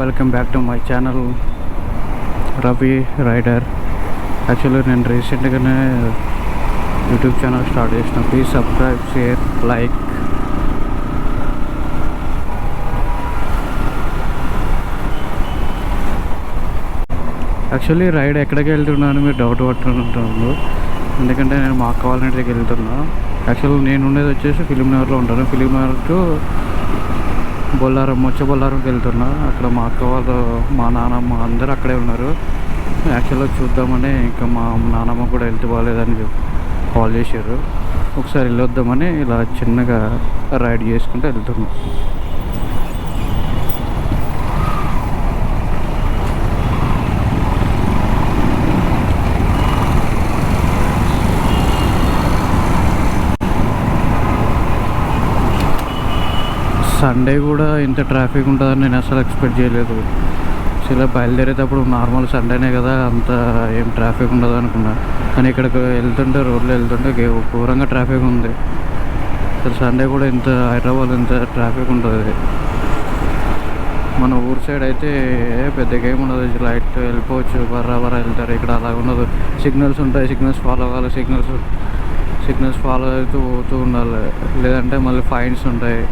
Welcome back to my channel Ravi Rider. Actually నేను రీసెంట్గానే YouTube channel start చేసిన. Please subscribe, share, like. Actually ride ఎక్కడికి వెళ్తున్నాను మీరు డౌట్ పట్టుకుంటున్నారు. ఎందుకంటే నేను మా అక్క వాళ్ళ ఇంటికి వెళ్తున్నా. యాక్చువల్లీ నేను ఉండేది వచ్చేసి ఫిలింనగర్లో ఉంటాను. ఫిలింనగర్ టు బొల్లారం, బొల్లారంకి వెళ్తున్నా. అక్కడ మా అక్క వాళ్ళు, మా నాన్నమ్మ అందరూ అక్కడే ఉన్నారు. యాక్చువల్గా చూద్దామని ఇంకా మా నాన్నమ్మ కూడా హెల్త్ బాగాలేదని కాల్ చేశారు. ఒకసారి వెళ్ళొద్దామని ఇలా చిన్నగా రైడ్ చేసుకుంటూ వెళ్తున్నాం. సండే కూడా ఇంత ట్రాఫిక్ ఉంటుందని నేను అసలు ఎక్స్పెక్ట్ చేయలేదు. ఇలా బయలుదేరేటప్పుడు నార్మల్ సండేనే కదా, అంత ఏం ట్రాఫిక్ ఉండదు అనుకున్నా. కానీ ఇక్కడికి వెళ్తుంటే, రోడ్లో వెళ్తుంటే ఘోరంగా ట్రాఫిక్ ఉంది. అసలు సండే కూడా ఇంత హైదరాబాద్ ఇంత ట్రాఫిక్ ఉంటుంది. మన ఊరు సైడ్ అయితే పెద్దగా ఏమి ఉండదు, లైట్ వెళ్ళిపోవచ్చు, బర్రా వెళ్తారు. ఇక్కడ అలా ఉండదు. సిగ్నల్స్ ఉంటాయి, సిగ్నల్స్ ఫాలో అవ్వాలి. సిగ్నల్స్ ఫాలో అవుతూ పోతూ ఉండాలి, లేదంటే మళ్ళీ ఫైన్స్ ఉంటాయి.